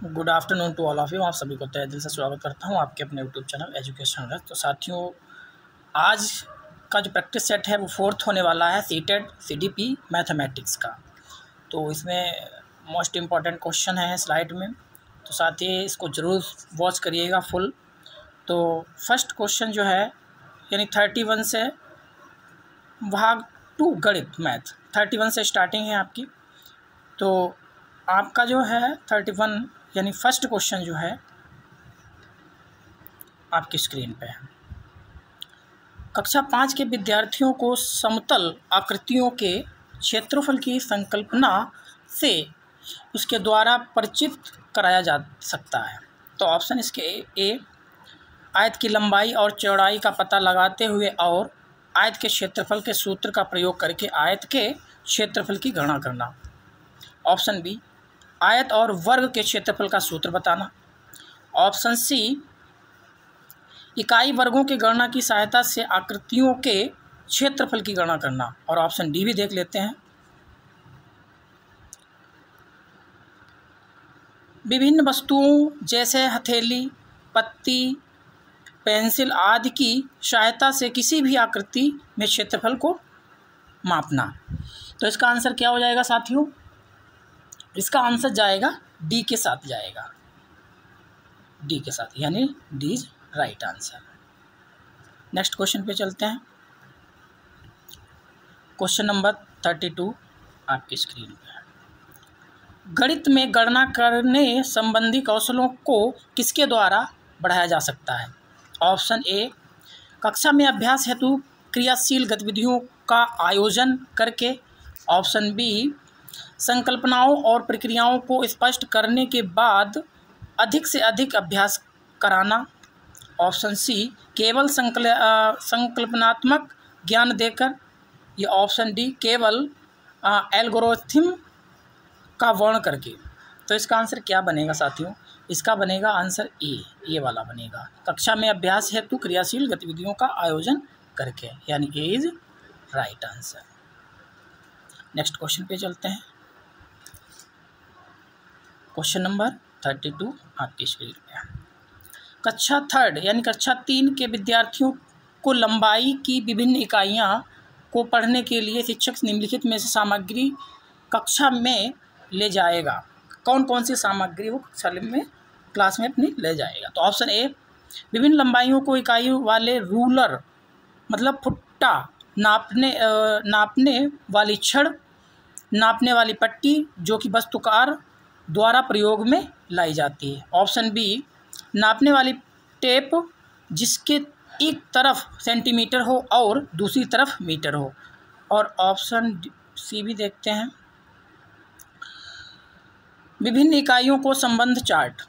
Good afternoon to all of you. आप सभी को तहे दिल से स्वागत करता हूं आपके अपने यूट्यूब चैनल एजुकेशन रस। तो साथियों, आज का जो प्रैक्टिस सेट है वो 4th होने वाला है सीटेड CDP मैथमेटिक्स का। तो इसमें मोस्ट इम्पॉर्टेंट क्वेश्चन है स्लाइड में, तो साथ ही इसको ज़रूर वॉच करिएगा फुल। तो फर्स्ट क्वेश्चन जो है यानी 31 से भाग 2 गणित मैथ 31 से स्टार्टिंग है आपकी। तो आपका जो है 31 यानी फर्स्ट क्वेश्चन जो है आपकी स्क्रीन पे है। कक्षा 5 के विद्यार्थियों को समतल आकृतियों के क्षेत्रफल की संकल्पना से उसके द्वारा परिचित कराया जा सकता है। तो ऑप्शन इसके ए, आयत की लंबाई और चौड़ाई का पता लगाते हुए और आयत के क्षेत्रफल के सूत्र का प्रयोग करके आयत के क्षेत्रफल की गणना करना। ऑप्शन बी, आयत और वर्ग के क्षेत्रफल का सूत्र बताना। ऑप्शन सी, इकाई वर्गों की गणना की सहायता से आकृतियों के क्षेत्रफल की गणना करना। और ऑप्शन डी भी देख लेते हैं, विभिन्न वस्तुओं जैसे हथेली, पत्ती, पेंसिल आदि की सहायता से किसी भी आकृति में क्षेत्रफल को मापना। तो इसका आंसर क्या हो जाएगा साथियों? इसका आंसर जाएगा डी के साथ, जाएगा डी के साथ, यानी D is right answer. Next question पे चलते हैं। क्वेश्चन नंबर 32 आपकी स्क्रीन पे है। गणित में गणना करने संबंधी कौशलों को किसके द्वारा बढ़ाया जा सकता है? ऑप्शन ए, कक्षा में अभ्यास हेतु क्रियाशील गतिविधियों का आयोजन करके। ऑप्शन बी, संकल्पनाओं और प्रक्रियाओं को स्पष्ट करने के बाद अधिक से अधिक अभ्यास कराना। ऑप्शन सी, केवल संकल्पनात्मक ज्ञान देकर। ये ऑप्शन डी, केवल एल्गोरिथम का वर्णन करके। तो इसका आंसर क्या बनेगा साथियों? इसका बनेगा आंसर ए, ये वाला बनेगा, कक्षा में अभ्यास हेतु क्रियाशील गतिविधियों का आयोजन करके, यानी A is right answer. Next question पे चलते हैं। क्वेश्चन नंबर 32 आपकी स्क्रीन पे है। कक्षा 3 यानी कक्षा 3 के विद्यार्थियों को लंबाई की विभिन्न इकाइयां को पढ़ने के लिए शिक्षक निम्नलिखित में से सामग्री कक्षा में ले जाएगा। कौन कौन सी सामग्री वो कक्षा में क्लास में अपनी ले जाएगा? तो ऑप्शन ए, विभिन्न लंबाइयों को इकाइयों वाले रूलर मतलब फुट्टा, नापने वाली छड़, नापने वाली पट्टी जो कि वस्तुकार द्वारा प्रयोग में लाई जाती है। ऑप्शन बी, नापने वाली टेप जिसके एक तरफ सेंटीमीटर हो और दूसरी तरफ मीटर हो। और ऑप्शन सी भी देखते हैं, विभिन्न इकाइयों को संबंध चार्ट।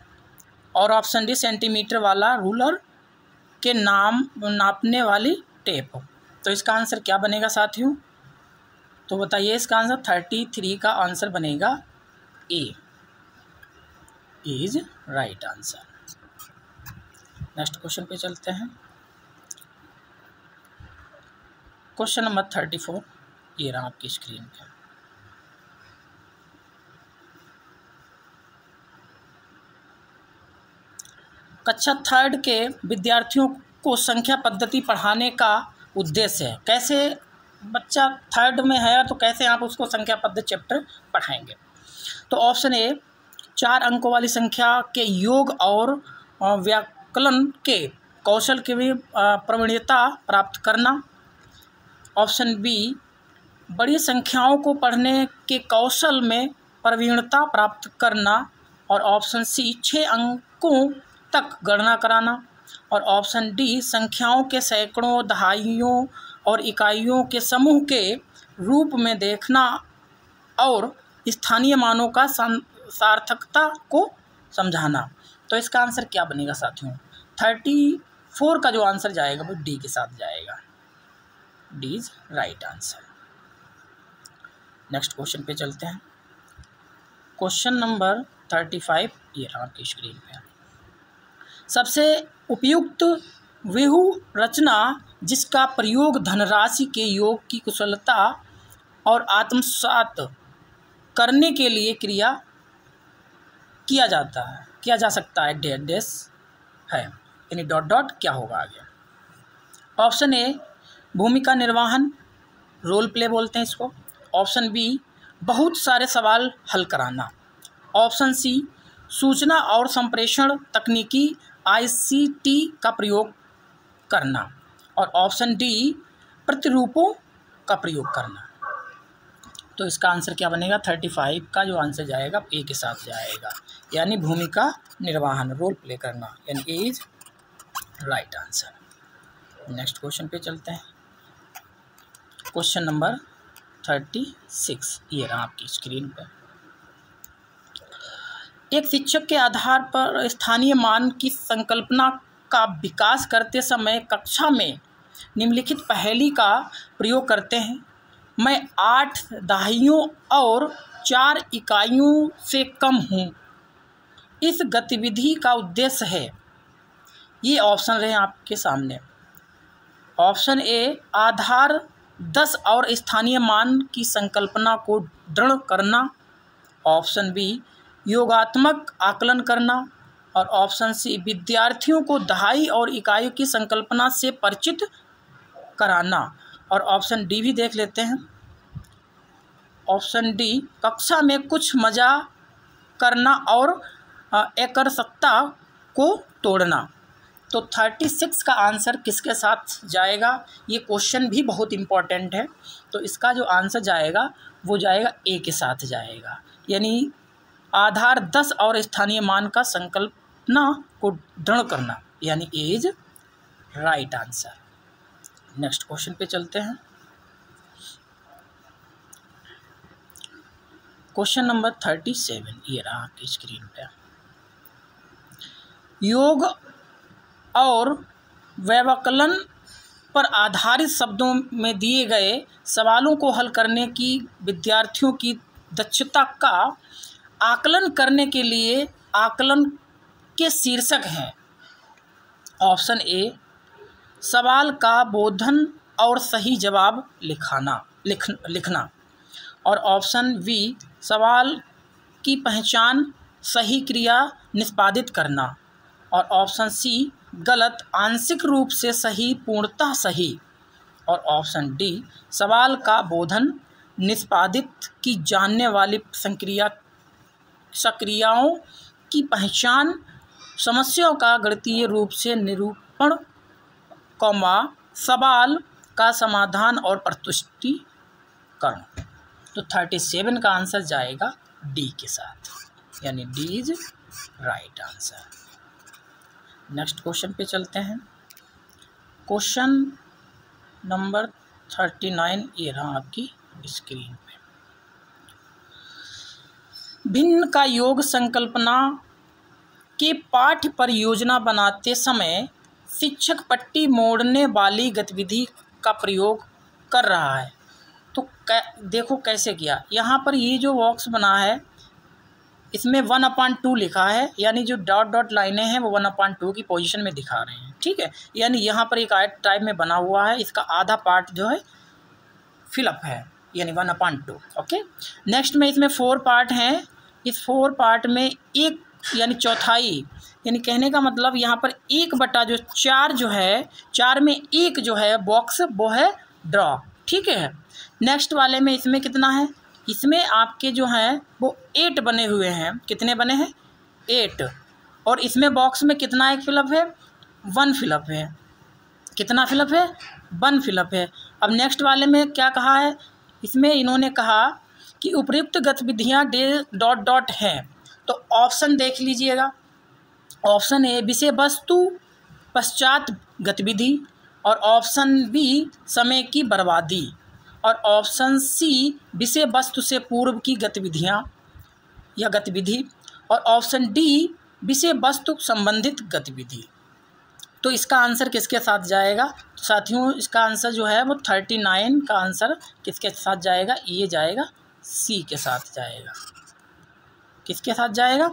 और ऑप्शन डी, सेंटीमीटर वाला रूलर के नापने वाली टेप। तो इसका आंसर क्या बनेगा साथियों? तो बताइए, इसका आंसर 33 का आंसर बनेगा A, is right answer. Next question पे चलते हैं। क्वेश्चन नंबर 34 ये रहा आपकी स्क्रीन पे। कक्षा 3 के विद्यार्थियों को संख्या पद्धति पढ़ाने का उद्देश्य है। कैसे बच्चा 3rd में है तो कैसे आप उसको संख्या पद्धति चैप्टर पढ़ाएंगे? तो ऑप्शन ए, 4 अंकों वाली संख्या के योग और व्याकलन के कौशल के भी प्रवीणता प्राप्त करना। ऑप्शन बी, बड़ी संख्याओं को पढ़ने के कौशल में प्रवीणता प्राप्त करना। और ऑप्शन सी, 6 अंकों तक गणना कराना। और ऑप्शन डी, संख्याओं के सैकड़ों, दहाइयों और इकाइयों के समूह के रूप में देखना और स्थानीय मानों का सार्थकता को समझाना। तो इसका आंसर क्या बनेगा साथियों? 34 का जो आंसर जाएगा वो डी के साथ जाएगा, D is right answer. Next question पे चलते हैं। क्वेश्चन नंबर 35 ये रहा आपकी स्क्रीन पे। सबसे उपयुक्त व्यूह रचना जिसका प्रयोग धनराशि के योग की कुशलता और आत्मसात करने के लिए क्रिया किया जा सकता है डेस है, यानी डॉट डॉट क्या होगा आगे। ऑप्शन ए भूमिका निर्वहन, रोल प्ले बोलते हैं इसको। ऑप्शन बी बहुत सारे सवाल हल कराना। ऑप्शन सी सूचना और संप्रेषण तकनीकी ICT का प्रयोग करना। और ऑप्शन डी प्रतिरूपों का प्रयोग करना। तो इसका आंसर क्या बनेगा? 35 का जो आंसर जाएगा ए के साथ जाएगा, यानी भूमिका निर्वहन, रोल प्ले करना, यानी A is right answer. Next question पे चलते हैं। क्वेश्चन नंबर 36 ये रहा आपकी स्क्रीन पर। एक शिक्षक के आधार पर स्थानीय मान की संकल्पना का विकास करते समय कक्षा में निम्नलिखित पहेली का प्रयोग करते हैं। मैं 8 दहाइयों और 4 इकाइयों से कम हूँ। इस गतिविधि का उद्देश्य है। ये ऑप्शन रहे आपके सामने। ऑप्शन ए आधार 10 और स्थानीय मान की संकल्पना को दृढ़ करना। ऑप्शन बी योगात्मक आकलन करना। और ऑप्शन सी विद्यार्थियों को दहाई और इकाइयों की संकल्पना से परिचित कराना। और ऑप्शन डी भी देख लेते हैं। ऑप्शन डी कक्षा में कुछ मजा करना और एकरसत्ता को तोड़ना। तो 36 का आंसर किसके साथ जाएगा? ये क्वेश्चन भी बहुत इम्पोर्टेंट है। तो इसका जो आंसर जाएगा वो जाएगा ए के साथ जाएगा, यानी आधार 10 और स्थानीय मान का संकल्पना को दृढ़ करना, यानी A is right answer. Next question पे चलते हैं। क्वेश्चन नंबर 37 ये रहा आपकी स्क्रीन पे। योग और व्यवकलन पर आधारित शब्दों में दिए गए सवालों को हल करने की विद्यार्थियों की दक्षता का आकलन करने के लिए आकलन के शीर्षक हैं। ऑप्शन ए सवाल का बोधन और सही जवाब लिखना। और ऑप्शन बी सवाल की पहचान, सही क्रिया निष्पादित करना। और ऑप्शन सी गलत, आंशिक रूप से सही, पूर्णतः सही। और ऑप्शन डी सवाल का बोधन, निष्पादित की जानने वाली सक्रियाओं की पहचान, समस्याओं का गणितीय रूप से निरूपण, सवाल का समाधान और प्रस्तुतीकरण। तो 37 का आंसर जाएगा डी के साथ, यानी D is right answer. Next question पे चलते हैं। क्वेश्चन नंबर 39 ये रहा आपकी स्क्रीन पे। भिन्न का योग संकल्पना के पाठ्य परियोजना बनाते समय शिक्षक पट्टी मोड़ने वाली गतिविधि का प्रयोग कर रहा है। तो देखो कैसे किया। यहाँ पर ये जो बॉक्स बना है इसमें 1/2 लिखा है, यानी जो डॉट डॉट लाइनें हैं वो 1/2 की पोजीशन में दिखा रहे हैं, ठीक है। यानी यहाँ पर एक आयत टाइप में बना हुआ है, इसका आधा पार्ट जो है फिलअप है, यानी 1/2। ओके। नेक्स्ट में इसमें 4 पार्ट हैं। इस 4 पार्ट में एक यानी चौथाई, यानी कहने का मतलब यहाँ पर 1/4 जो है, 4 में 1 जो है बॉक्स वो है ड्रॉ, ठीक है। नेक्स्ट वाले में इसमें कितना है? इसमें आपके जो हैं वो 8 बने हुए हैं। कितने बने हैं? 8। और इसमें बॉक्स में कितना एक फिलअप है? 1 फिलअप है। कितना फिलअप है? 1 फिलअप है। अब नेक्स्ट वाले में क्या कहा है? इसमें इन्होंने कहा कि उपयुक्त गतिविधियाँ डॉट डॉट हैं। तो ऑप्शन देख लीजिएगा। ऑप्शन ए विषय वस्तु पश्चात गतिविधि। और ऑप्शन बी समय की बर्बादी। और ऑप्शन सी विषय वस्तु से पूर्व की गतिविधियाँ या गतिविधि। और ऑप्शन डी विषय वस्तु संबंधित गतिविधि। तो इसका आंसर किसके साथ जाएगा? तो साथियों इसका आंसर जो है वो 39 का आंसर किसके साथ जाएगा? ये जाएगा सी के साथ जाएगा। किसके साथ जाएगा?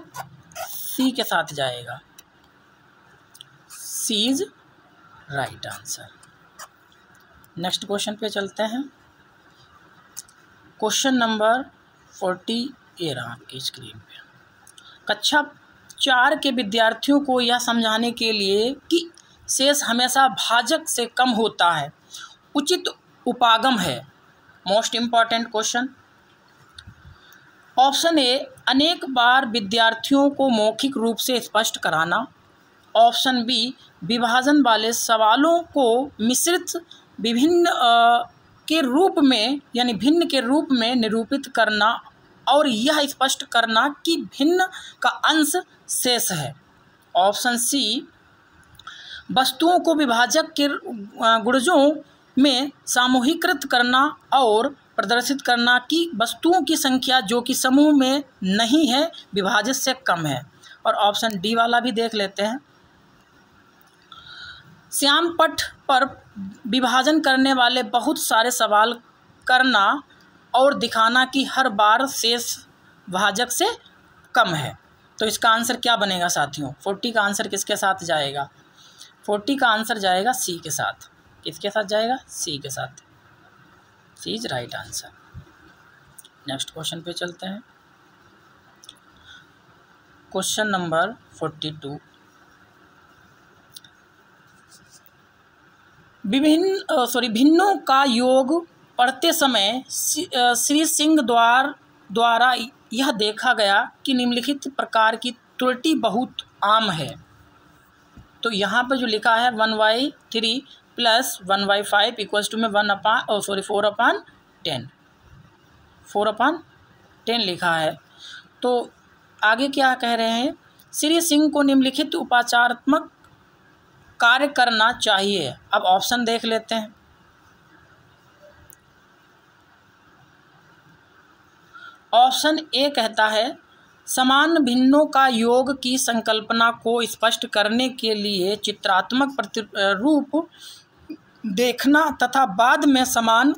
सी के साथ जाएगा। C is right answer. Next question पे चलते हैं। क्वेश्चन नंबर 40 ये रहा आपकी स्क्रीन पे। कक्षा 4 के विद्यार्थियों को यह समझाने के लिए कि शेष हमेशा भाजक से कम होता है उचित उपागम है। Most important question. Option A, अनेक बार विद्यार्थियों को मौखिक रूप से स्पष्ट कराना। ऑप्शन बी, विभाजन वाले सवालों को मिश्रित विभिन्न के रूप में यानी भिन्न के रूप में निरूपित करना और यह स्पष्ट करना कि भिन्न का अंश शेष है। ऑप्शन सी, वस्तुओं को विभाजक के गुणजों में सामूहिकृत करना और प्रदर्शित करना कि वस्तुओं की संख्या जो कि समूह में नहीं है विभाजित से कम है। और ऑप्शन डी वाला भी देख लेते हैं। श्याम पट पर विभाजन करने वाले बहुत सारे सवाल करना और दिखाना कि हर बार शेष भाजक से कम है। तो इसका आंसर क्या बनेगा साथियों? 40 का आंसर किसके साथ जाएगा? 40 का आंसर जाएगा सी के साथ। किसके साथ जाएगा? सी के साथ। C is right answer. Next question पे चलते हैं। Question number 42। भिन्नों का योग पढ़ते समय श्री सिंह द्वारा यह देखा गया कि निम्नलिखित प्रकार की त्रुटि बहुत आम है। तो यहाँ पर जो लिखा है 1/3 + 1/5 = में 4/10 4/10 लिखा है। तो आगे क्या कह रहे हैं? श्री सिंह को निम्नलिखित उपचारात्मक कार्य करना चाहिए। अब ऑप्शन देख लेते हैं। ऑप्शन ए कहता है समान भिन्नों का योग की संकल्पना को स्पष्ट करने के लिए चित्रात्मक प्रतिरूप देखना तथा बाद में समान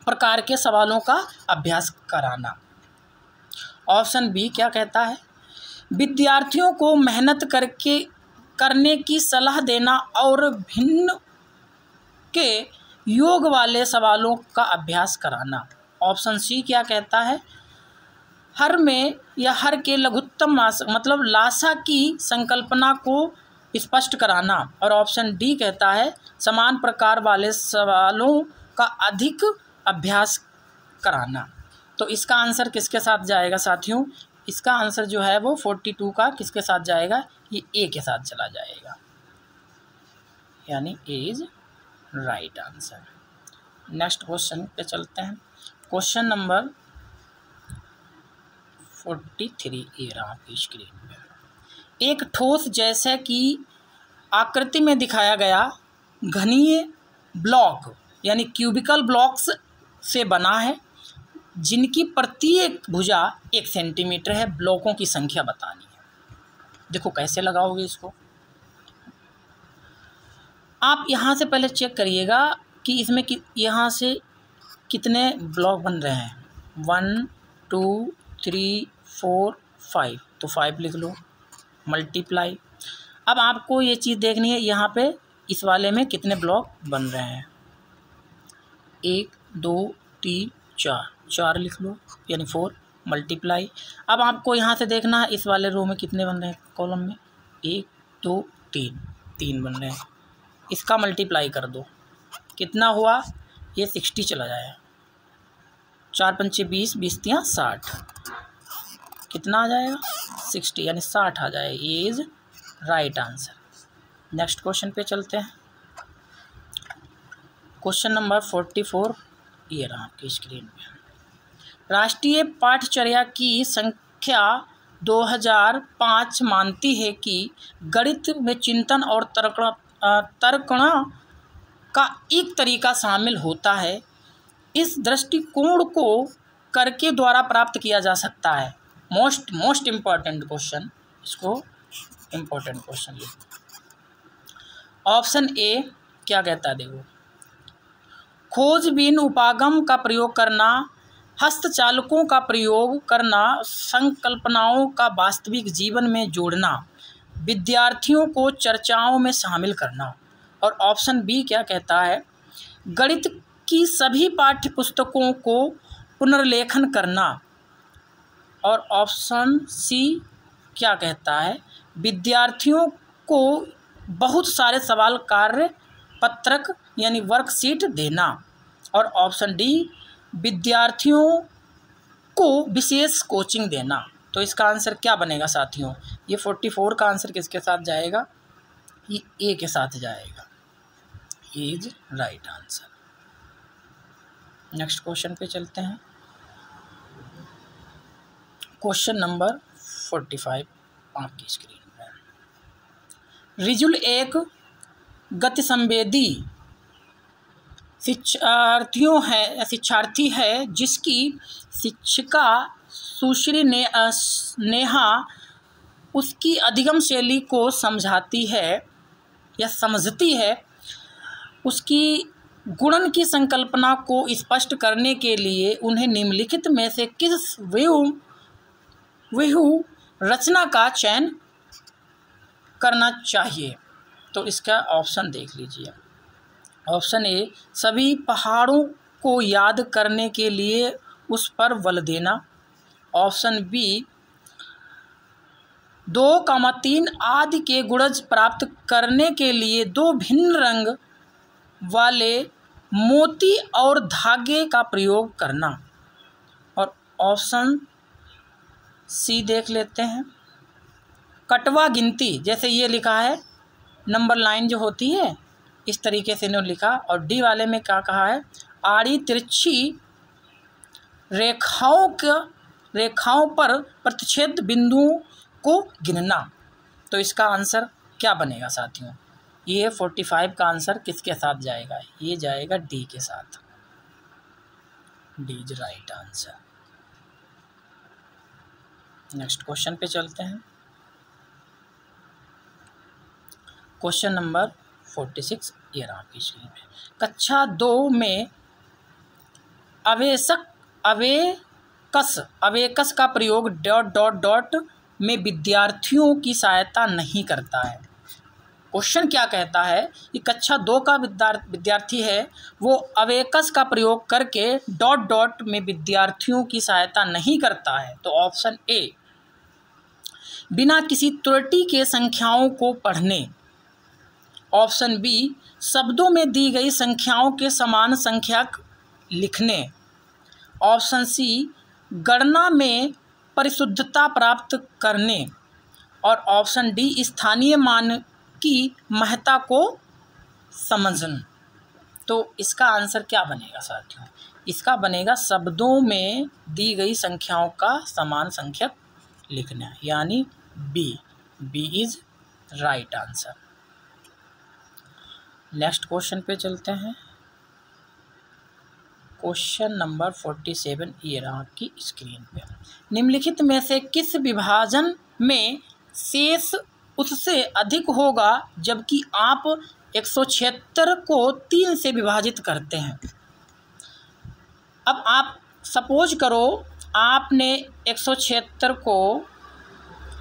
प्रकार के सवालों का अभ्यास कराना। ऑप्शन बी क्या कहता है? विद्यार्थियों को मेहनत करने की सलाह देना और भिन्न के योग वाले सवालों का अभ्यास कराना। ऑप्शन सी क्या कहता है? हर में या हर के लघुत्तम मतलब लासा की संकल्पना को स्पष्ट कराना। और ऑप्शन डी कहता है समान प्रकार वाले सवालों का अधिक अभ्यास कराना। तो इसका आंसर किसके साथ जाएगा साथियों? इसका आंसर जो है वो 42 का किसके साथ जाएगा? ये ए के साथ चला जाएगा, यानी A is right answer. Next question पे चलते हैं। क्वेश्चन नंबर 43 ये रहा आपकी स्क्रीन पे। एक ठोस जैसे कि आकृति में दिखाया गया घनीय ब्लॉक यानी क्यूबिकल ब्लॉक्स से बना है जिनकी प्रत्येक भुजा 1 सेंटीमीटर है। ब्लॉकों की संख्या बतानी है। देखो कैसे लगाओगे इसको। आप यहाँ से पहले चेक करिएगा कि इसमें यहाँ से कितने ब्लॉक बन रहे हैं। 1 2 3 4 5 तो 5 लिख लो, मल्टीप्लाई। अब आपको ये चीज़ देखनी है यहाँ पे इस वाले में कितने ब्लॉक बन रहे हैं। 1 2 3 4 लिख लो, यानी 4 मल्टीप्लाई। अब आपको यहाँ से देखना है इस वाले रो में कितने बन रहे हैं। कॉलम में 1 2 3 बन रहे हैं। इसका मल्टीप्लाई कर दो, कितना हुआ? ये 60 चला जाए। 4 पंचे 20, 20 तियाँ 60, कितना आ जाएगा? 60, यानी 60 आ जाए। ये is right answer. Next question पे चलते हैं। क्वेश्चन नंबर 44 ये रहा आपकी स्क्रीन पे। राष्ट्रीय पाठचर्या की संख्या 2005 मानती है कि गणित में चिंतन और तर्कणा का एक तरीका शामिल होता है। इस दृष्टिकोण को करके द्वारा प्राप्त किया जा सकता है। मोस्ट इम्पॉर्टेंट क्वेश्चन, इसको इम्पोर्टेंट क्वेश्चन लिखो। ऑप्शन ए क्या कहता है? देखो, खोजबीन उपागम का प्रयोग करना, हस्तचालकों का प्रयोग करना, संकल्पनाओं का वास्तविक जीवन में जोड़ना, विद्यार्थियों को चर्चाओं में शामिल करना। और ऑप्शन बी क्या कहता है? गणित की सभी पाठ्य पुस्तकों को पुनर्लेखन करना। और ऑप्शन सी क्या कहता है, विद्यार्थियों को बहुत सारे सवाल कार्य पत्रक यानी वर्कशीट देना। और ऑप्शन डी, विद्यार्थियों को विशेष कोचिंग देना। तो इसका आंसर क्या बनेगा साथियों? ये 44 का आंसर किसके साथ जाएगा? ये ए के साथ जाएगा। Is right answer. Next question पे चलते हैं। क्वेश्चन नंबर 45 आपकी स्क्रीन पर। रिजुल एक गतिसंवेदी शिक्षार्थी है जिसकी शिक्षिका सुश्री नेहा उसकी अधिगम शैली को समझाती है या समझती है। उसकी गुणन की संकल्पना को स्पष्ट करने के लिए उन्हें निम्नलिखित में से किस व्यूह रचना का चयन करना चाहिए? तो इसका ऑप्शन देख लीजिए। ऑप्शन ए, सभी पहाड़ों को याद करने के लिए उस पर बल देना। ऑप्शन बी, 2, 3 आदि के गुणज प्राप्त करने के लिए 2 भिन्न रंग वाले मोती और धागे का प्रयोग करना। और ऑप्शन सी देख लेते हैं, कटवा गिनती, जैसे ये लिखा है नंबर लाइन जो होती है इस तरीके से इन्होंने लिखा। और डी वाले में क्या कहा है, आड़ी तिरछी रेखाओं पर प्रतिच्छेद बिंदुओं को गिनना। तो इसका आंसर क्या बनेगा साथियों? ये 45 का आंसर किसके साथ जाएगा? ये जाएगा डी के साथ। D is right answer. Next question पे चलते हैं। क्वेश्चन नंबर 46 ये रहा आपकी स्क्रीन पे। कक्षा 2 में अवेकस का प्रयोग ... में विद्यार्थियों की सहायता नहीं करता है। क्वेश्चन क्या कहता है कि कक्षा 2 का विद्यार्थी है, वो अवेकस का प्रयोग करके ... में विद्यार्थियों की सहायता नहीं करता है। तो ऑप्शन ए, बिना किसी त्रुटि के संख्याओं को पढ़ने। ऑप्शन बी, शब्दों में दी गई संख्याओं के समान संख्यक लिखने। ऑप्शन सी, गणना में परिशुद्धता प्राप्त करने। और ऑप्शन डी, स्थानीय मान की महत्ता को समझना। तो इसका आंसर क्या बनेगा साथियों? इसका बनेगा शब्दों में दी गई संख्याओं का समान संख्यक लिखना, यानी B is right answer. Next question पे चलते हैं। क्वेश्चन नंबर 47 ये रहा आपकी स्क्रीन पे। निम्नलिखित में से किस विभाजन में शेष उससे अधिक होगा जबकि आप 176 को 3 से विभाजित करते हैं? अब आप सपोज करो आपने 176 को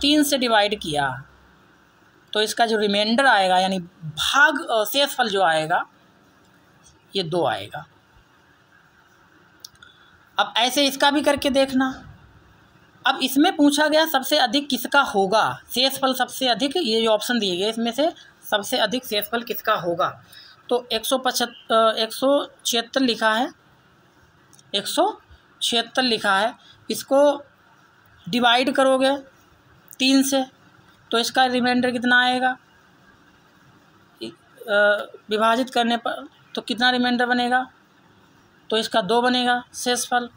3 से डिवाइड किया, तो इसका जो रिमाइंडर आएगा यानी शेषफल जो आएगा ये 2 आएगा। अब ऐसे इसका भी करके देखना। अब इसमें पूछा गया सबसे अधिक किसका होगा, शेषफल सबसे अधिक, ये जो ऑप्शन दिए गए इसमें से सबसे अधिक शेषफल किसका होगा। तो 176 लिखा है, 176 लिखा है, इसको डिवाइड करोगे 3 से तो इसका रिमाइंडर कितना आएगा, विभाजित करने पर तो कितना रिमाइंडर बनेगा, तो इसका 2 बनेगा शेषफल।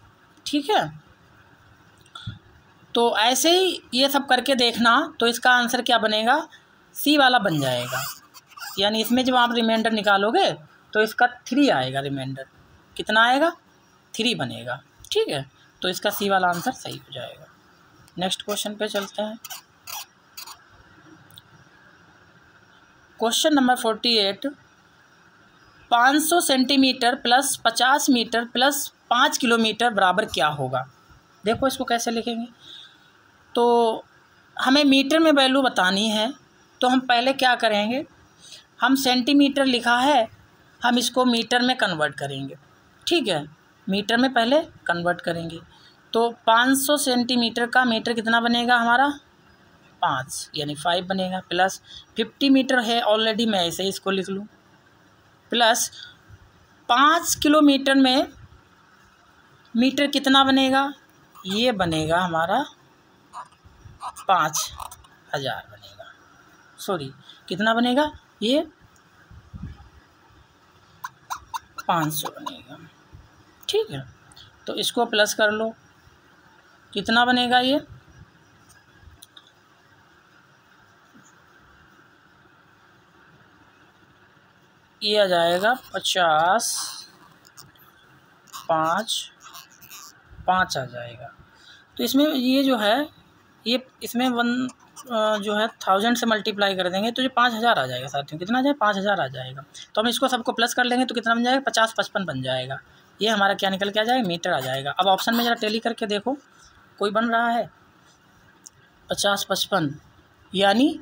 ठीक है, तो ऐसे ही ये सब करके देखना। तो इसका आंसर क्या बनेगा, सी वाला बन जाएगा। यानी इसमें जब आप रिमाइंडर निकालोगे तो इसका 3 आएगा, रिमाइंडर कितना आएगा, 3 बनेगा। ठीक है, तो इसका सी वाला आंसर सही हो जाएगा। नेक्स्ट क्वेश्चन पे चलते हैं। Question number 48, 500 centimetre plus 50 metre plus 5 kilometre बराबर क्या होगा। देखो इसको कैसे लिखेंगे। तो हमें मीटर में वैल्यू बतानी है, तो हम पहले क्या करेंगे, हम सेंटीमीटर लिखा है, हम इसको मीटर में कन्वर्ट करेंगे। ठीक है, मीटर में पहले कन्वर्ट करेंगे। तो 500 सेंटीमीटर का मीटर कितना बनेगा हमारा, 5 यानी 5 बनेगा, प्लस 50 मीटर है ऑलरेडी, मैं ऐसे ही इसको लिख लूँ, प्लस 5 किलोमीटर में मीटर कितना बनेगा, ये बनेगा हमारा 5000 बनेगा, सॉरी कितना बनेगा, ये 500 बनेगा। ठीक है, तो इसको प्लस कर लो, कितना बनेगा ये आ जाएगा 50, 5 आ जाएगा। तो इसमें ये जो है, ये इसमें 1 जो है 1000 से मल्टीप्लाई कर देंगे तो ये 5000 आ जाएगा साथियों। कितना आ जाएगा, 5000 आ जाएगा। तो हम इसको सबको प्लस कर लेंगे तो कितना बन जाएगा, 50, 55 बन जाएगा। ये हमारा क्या निकल के आ जाएगा, मीटर आ जाएगा। अब ऑप्शन में ज़रा टैली करके देखो, कोई बन रहा है 50, 55, यानी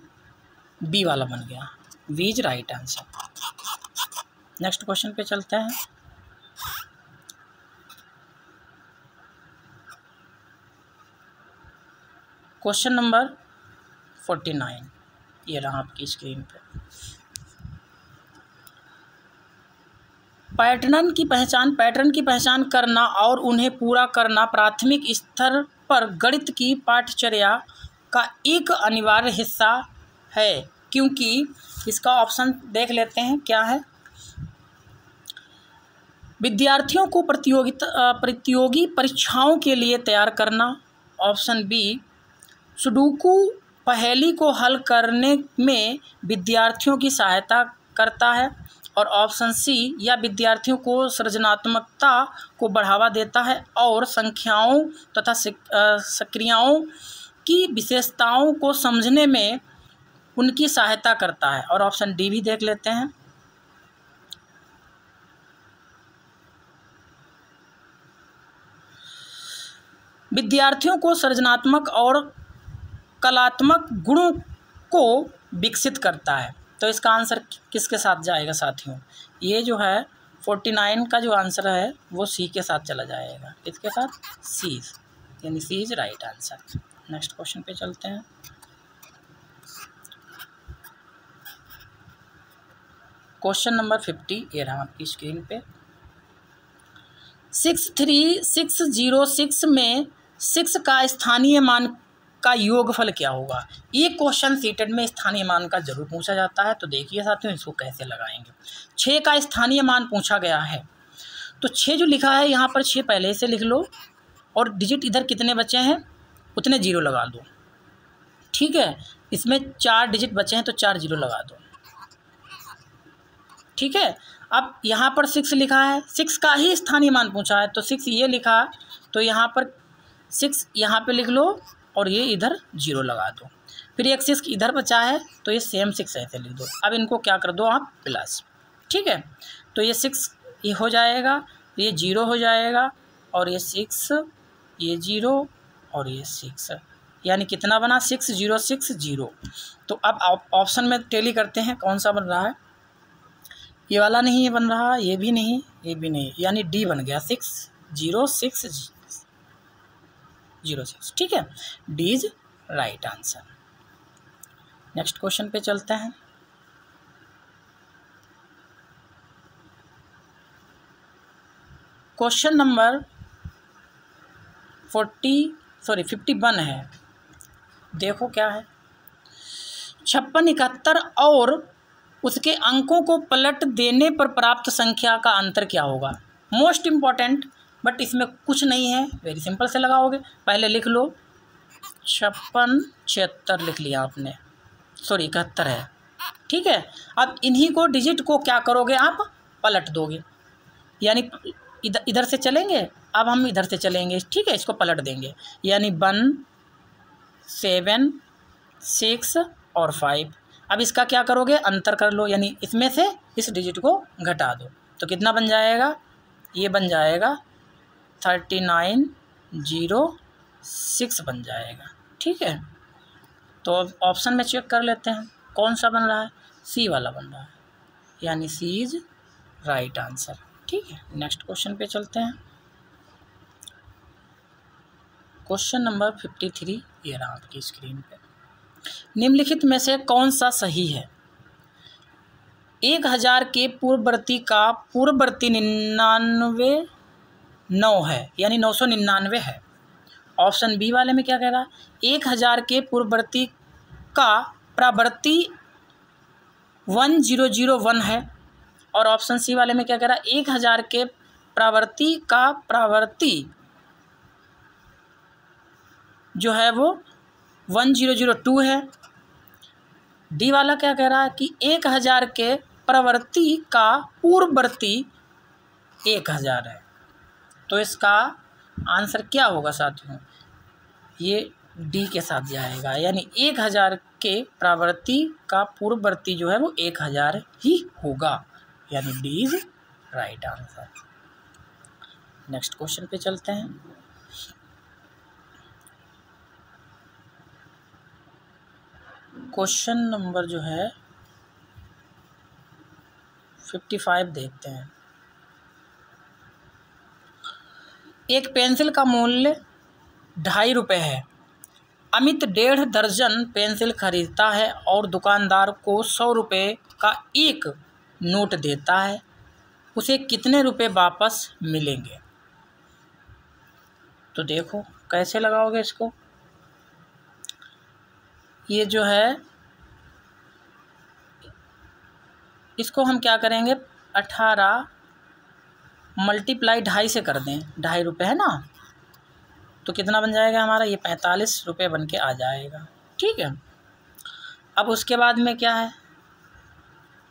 बी वाला बन गया, B is right answer. Next question पे चलते हैं। क्वेश्चन नंबर 49, ये रहा आपकी स्क्रीन पे। पैटर्न की पहचान करना और उन्हें पूरा करना प्राथमिक स्तर पर गणित की पाठ्यचर्या का एक अनिवार्य हिस्सा है, क्योंकि इसका ऑप्शन देख लेते हैं क्या है। विद्यार्थियों को प्रतियोगी परीक्षाओं के लिए तैयार करना, ऑप्शन बी सुडोकू पहेली को हल करने में विद्यार्थियों की सहायता करता है, और ऑप्शन सी या विद्यार्थियों को सृजनात्मकता को बढ़ावा देता है और संख्याओं तथा सक्रियाओं की विशेषताओं को समझने में उनकी सहायता करता है, और ऑप्शन डी भी देख लेते हैं। विद्यार्थियों को सृजनात्मक और कलात्मक गुणों को विकसित करता है। तो इसका आंसर किसके साथ जाएगा साथियों, ये जो है 49 का जो आंसर है वो सी के साथ चला जाएगा। किसके साथ, सी, यानी C is right answer. Next question पे चलते हैं। क्वेश्चन नंबर 50, ये रहा आपकी स्क्रीन पे। 63606 में 6 का स्थानीय मान का योगफल क्या होगा। ये क्वेश्चन सीटेट में स्थानीय मान का जरूर पूछा जाता है। तो देखिए साथियों इसको कैसे लगाएंगे। 6 का स्थानीय मान पूछा गया है, तो 6 जो लिखा है यहाँ पर 6 पहले से लिख लो, और डिजिट इधर कितने बचे हैं उतने 0 लगा दो। ठीक है, इसमें 4 डिजिट बचे हैं तो 4 0 लगा दो। ठीक है, अब यहाँ पर 6 लिखा है, 6 का ही स्थानीय मान पूछा है, तो 6 ये लिखा, तो यहाँ पर 6 यहाँ पे लिख लो और ये इधर 0 लगा दो। फिर एक 6 इधर बचा है तो ये सेम 6 ऐसे लिख दो। अब इनको क्या कर दो आप, प्लस। ठीक है, तो ये 6 ये हो जाएगा, ये 0 हो जाएगा, और ये 6 ये 0 और ये 6, यानी कितना बना, 6 0 6 0। तो अब ऑप्शन में टैली करते हैं कौन सा बन रहा है। ये वाला नहीं बन रहा, ये भी नहीं, ये भी नहीं, यानी डी बन गया 6 0 6 0 6। ठीक है, D is right answer. Next question पे चलते हैं। क्वेश्चन नंबर 51 है। देखो क्या है, 56 71 और उसके अंकों को पलट देने पर प्राप्त संख्या का अंतर क्या होगा। मोस्ट इम्पॉर्टेंट, बट इसमें कुछ नहीं है, वेरी सिंपल से लगाओगे। पहले लिख लो 56 76 लिख लिया आपने, सॉरी 71 है। ठीक है, अब इन्हीं को डिजिट को क्या करोगे आप, पलट दोगे, यानी इधर से चलेंगे, अब हम इधर से चलेंगे। ठीक है, इसको पलट देंगे, यानी 1 7 6 और 5। अब इसका क्या करोगे, अंतर कर लो, यानी इसमें से इस डिजिट को घटा दो, तो कितना बन जाएगा, ये बन जाएगा 3906 बन जाएगा। ठीक है, तो अब ऑप्शन में चेक कर लेते हैं कौन सा बन रहा है, सी वाला बन रहा है, यानी सी इज राइट आंसर। ठीक है, नेक्स्ट क्वेश्चन पे चलते हैं। क्वेश्चन नंबर 53, ये रहा आपकी स्क्रीन पे। निम्नलिखित में से कौन सा सही है? 1000 के पूर्ववर्ती का पूर्ववर्ती 99 9 है, यानी 999 है। ऑप्शन बी वाले में क्या कह रहा है? 1000 के पूर्ववर्ती का प्रावर्ती 1001 है। और ऑप्शन सी वाले में क्या कह रहा है? 1000 के प्रावर्ती का प्रावर्ती जो है वो 1002 है। डी वाला क्या कह रहा है कि 1000 के प्रवर्ती का पूर्ववर्ती 1000 है। तो इसका आंसर क्या होगा साथियों? ये डी के साथ जाएगा, यानी 1000 के प्रावर्ती का पूर्ववर्ती जो है वो 1000 ही होगा, यानी D is right answer. Next question पे चलते हैं। क्वेश्चन नंबर जो है 55 देखते हैं। एक पेंसिल का मूल्य 2.5 रुपये है। अमित 1.5 दर्जन पेंसिल खरीदता है और दुकानदार को 100 रुपये का एक नोट देता है। उसे कितने रुपए वापस मिलेंगे? तो देखो कैसे लगाओगे इसको। ये जो है इसको हम क्या करेंगे, 18 मल्टीप्लाई 2.5 से कर दें। 2.5 रुपये है ना, तो कितना बन जाएगा हमारा? ये 45 रुपये बन के आ जाएगा। ठीक है। अब उसके बाद में क्या है,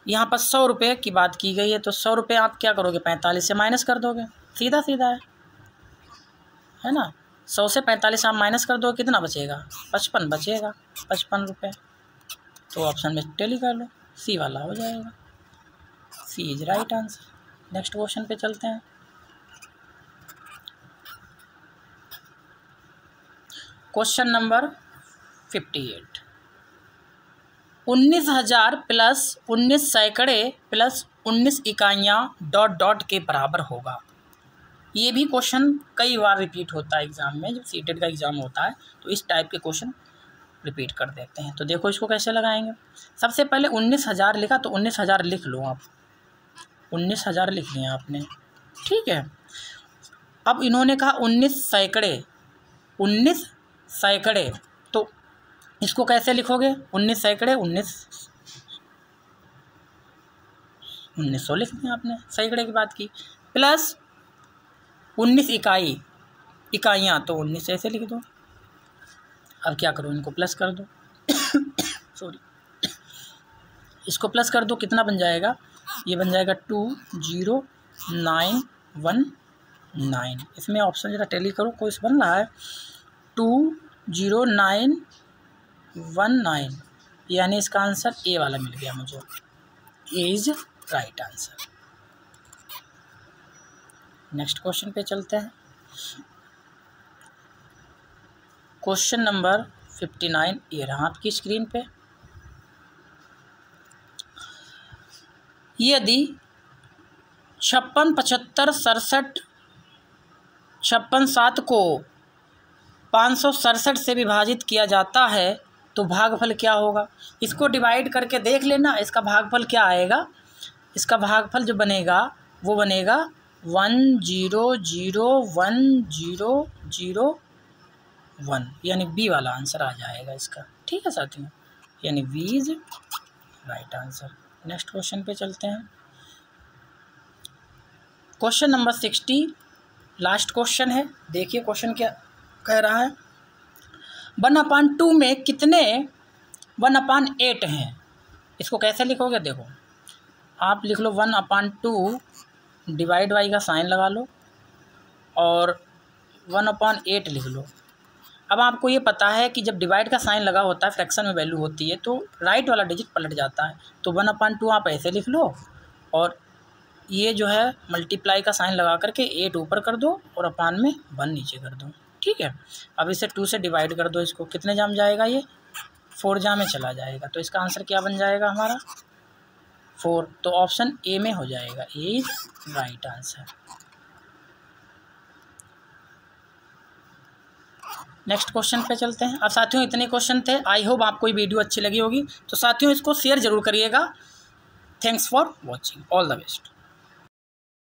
यहाँ पर 100 रुपये की बात की गई है, तो 100 रुपये आप क्या करोगे? 45 से माइनस कर दोगे, सीधा सीधा है ना। 100 से 45 आप माइनस कर दो, कितना बचेगा? 55 बचेगा, 55 रुपये। तो ऑप्शन में टेली कर लो, सी वाला हो जाएगा। C is right answer. Next question पे चलते हैं। Question number 58। 19,000 प्लस 19 सैकड़े प्लस 19 इकाइयाँ डॉट डॉट के बराबर होगा। ये भी क्वेश्चन कई बार रिपीट होता है एग्ज़ाम में, जब सीटेट का एग्ज़ाम होता है तो इस टाइप के क्वेश्चन रिपीट कर देते हैं। तो देखो इसको कैसे लगाएंगे। सबसे पहले 19,000 लिखा तो 19,000 लिख लो आप, 19,000 लिख लिया आपने। ठीक है। अब इन्होंने कहा 19 सैकड़े, 19 सैकड़े, तो इसको कैसे लिखोगे? 19 सैकड़े 1900 लिख दिया आपने, सैकड़े की बात की, प्लस 19 इकाइयाँ, तो 19 ऐसे लिख दो। अब क्या करो, इनको प्लस कर दो सॉरी, इसको प्लस कर दो, कितना बन जाएगा? ये बन जाएगा 20919। इसमें ऑप्शन जरा टैली करो, कोई बन रहा है 20919, यानी इसका आंसर ए वाला मिल गया मुझे। A is right answer. Next question पे चलते हैं। क्वेश्चन नंबर 59 ये रहा आपकी स्क्रीन पे। यदि 56, 75, 67, 56, 7 को 567 से विभाजित किया जाता है तो भागफल क्या होगा? इसको डिवाइड करके देख लेना, इसका भागफल क्या आएगा। इसका भागफल जो बनेगा वो बनेगा 1001001, यानी बी वाला आंसर आ जाएगा इसका। ठीक है साथियों, यानी B is right answer. Next question पे चलते हैं। क्वेश्चन नंबर 60 लास्ट क्वेश्चन है। देखिए क्वेश्चन क्या कह रहा है। 1/2 में कितने 1/8 हैं? इसको कैसे लिखोगे? देखो आप लिख लो 1/2, डिवाइड वाई का साइन लगा लो और 1/8 लिख लो। अब आपको ये पता है कि जब डिवाइड का साइन लगा होता है, फ्रैक्शन में वैल्यू होती है, तो राइट वाला डिजिट पलट जाता है। तो 1/2 आप ऐसे लिख लो और ये जो है मल्टीप्लाई का साइन लगा करके 8 ऊपर कर दो और अपान में 1 नीचे कर दो। ठीक है। अब इसे 2 से डिवाइड कर दो, इसको कितने जाम जाएगा? ये 4 जाम में चला जाएगा। तो इसका आंसर क्या बन जाएगा हमारा? 4। तो ऑप्शन ए में हो जाएगा, A is right answer. Next question पे चलते हैं। अब साथियों इतने क्वेश्चन थे, आई होप आपको ये वीडियो अच्छी लगी होगी। तो साथियों इसको शेयर ज़रूर करिएगा। Thanks for watching, all the best.